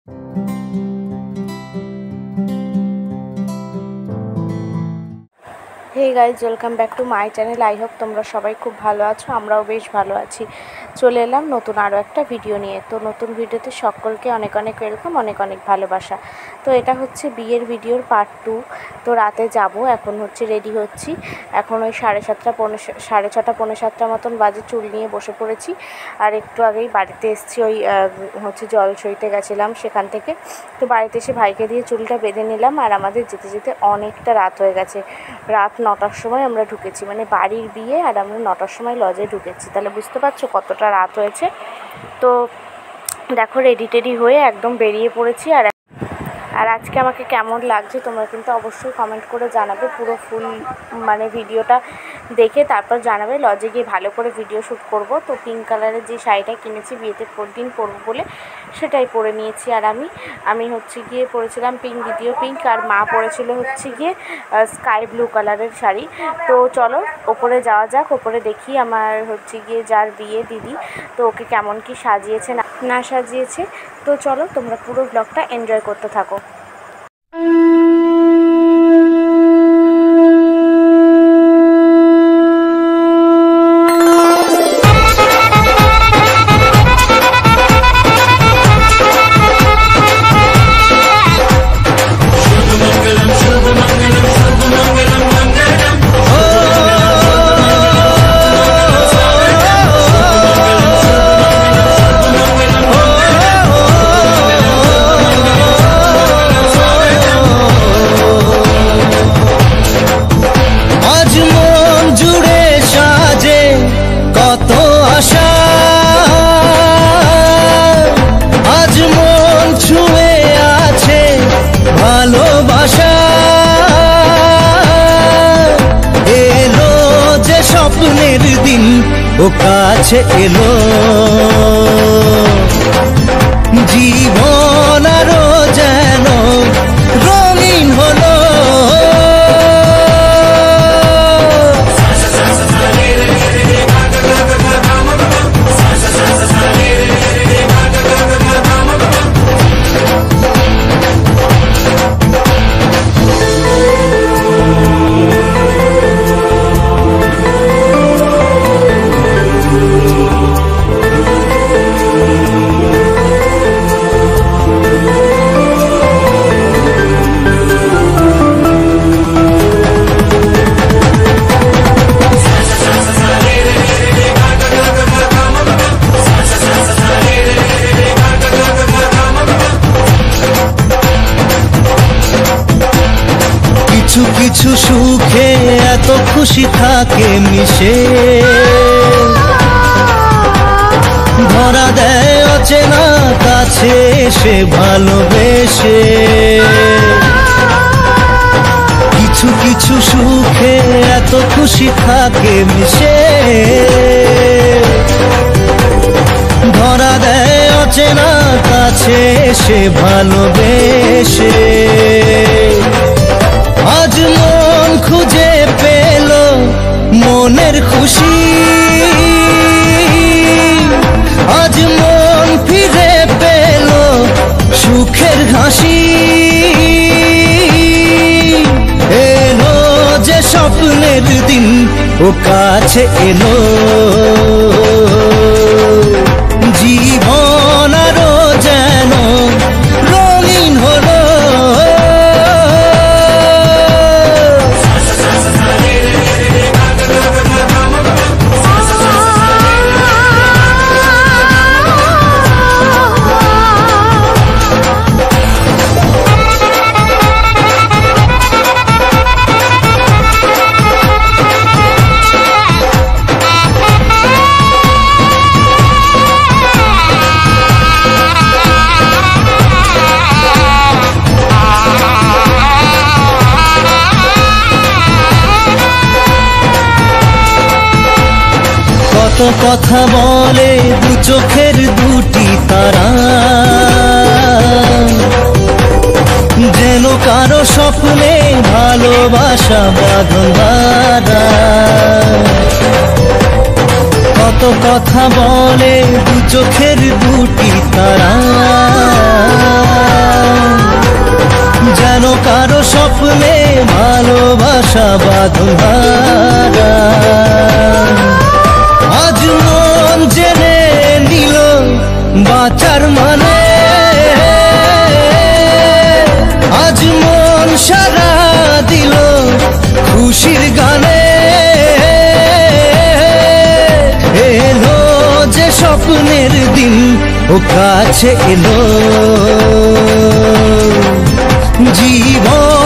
Hey guys welcome back to my channel. I hope তোমরা সবাই খুব ভালো আছো, আমরাও বেশ ভালো আছি। চলে এলাম নতুন আরও একটা ভিডিও নিয়ে। তো নতুন ভিডিওতে সকলকে অনেক অনেক ওয়েলকাম, অনেক অনেক ভালোবাসা। তো এটা হচ্ছে বিয়ের ভিডিওর পার্ট 2। তো রাতে যাব, এখন হচ্ছে রেডি হচ্ছি। এখন ওই 6:30 পৌনে 7টা মতন বাজে, চুল নিয়ে বসে পড়েছি। আর একটু আগেই বাড়িতে এসেছি, ওই হচ্ছে জল সইতে গেছিলাম সেখান থেকে। তো বাড়িতে এসে ভাইকে দিয়ে চুলটা বেঁধে নিলাম। আর আমাদের যেতে যেতে অনেকটা রাত হয়ে গেছে। রাত 9টার সময় আমরা ঢুকেছি, মানে বাড়ির বিয়ে, আর আমরা 9টার সময় লজে ঢুকেছি। তাহলে বুঝতে পারছো কতটা রাত হয়েছে। তো দেখো রেডি টেডি হয়ে একদম বেরিয়ে পড়েছি। আর আজকে আমাকে কেমন লাগছে তোমরা কিন্তু অবশ্যই কমেন্ট করে জানাবে। পুরো ফুল মানে ভিডিওটা দেখে তারপর জানাবে। লজে গিয়ে ভালো করে ভিডিও শ্যুট করব। তো পিঙ্ক কালারের যে শাড়িটা কিনেছি বিয়েতে দিন পরবো বলে, সেটাই পরে নিয়েছি। আর আমি হচ্ছে গিয়ে পরেছিলাম পিঙ্ক, দ্বিতীয় পিঙ্ক, আর মা পরেছিল হচ্ছে গিয়ে স্কাই ব্লু কালারের শাড়ি। তো চলো ওপরে যাওয়া যাক। ওপরে দেখি আমার হচ্ছে গিয়ে যার বিয়ে দিদি, তো ওকে কেমন কি সাজিয়েছে না সাজিয়েছে। তো চলো তোমরা পুরো ব্লগটা এনজয় করতে থাকো। ও কাছে এলো জীবন আরো যেন রঙিন হলো। কিছু কিছু সুখে এত খুশি থাকে মিশে, ধরা দেয় অচেনা কাছে সে ভালোবেসে। কিছু কিছু সুখে এত খুশি থাকে মিশে, ধরা দেয় অচেনা কাছে সে ভালোবেসে। আজ মন খুঁজে পেল মনের খুশি, আজ মন ফিরে পেল সুখের হাসি। এলো যে স্বপ্নের দিন ও কাছে এলো, জীবন আরো যেন রঙিন হলো। কত কথা বলে দু চোখের দুটি তারা, যেন কারো স্বপ্নে ভালোবাসা বাঁধন বাঁধা। কত কথা বলে দু চোখের দুটি তারা, যেন কারো স্বপ্নে ভালোবাসা বাঁধা। আজ মন জেনে নিল বাঁচার মানে, আজ মন সারা দিল খুশির গানে। এলো যে স্বপ্নের দিন ও কাছে এলো, জীবন